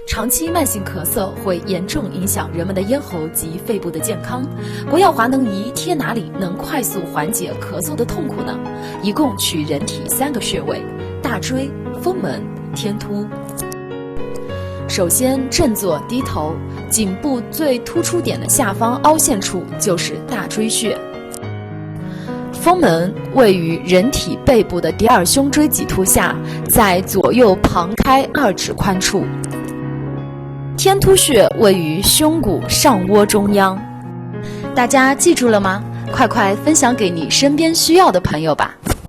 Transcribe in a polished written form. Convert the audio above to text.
长期慢性咳嗽会严重影响人们的咽喉及肺部的健康。国药华能仪贴哪里能快速缓解咳嗽的痛苦呢？一共取人体3个穴位：大椎、风门、天突。首先正坐低头，颈部最突出点的下方凹陷处就是大椎穴。风门位于人体背部的第2胸椎棘突下，在左右旁开2指宽处。天突穴位于胸骨上窝中央。大家记住了吗？快快分享给你身边需要的朋友吧。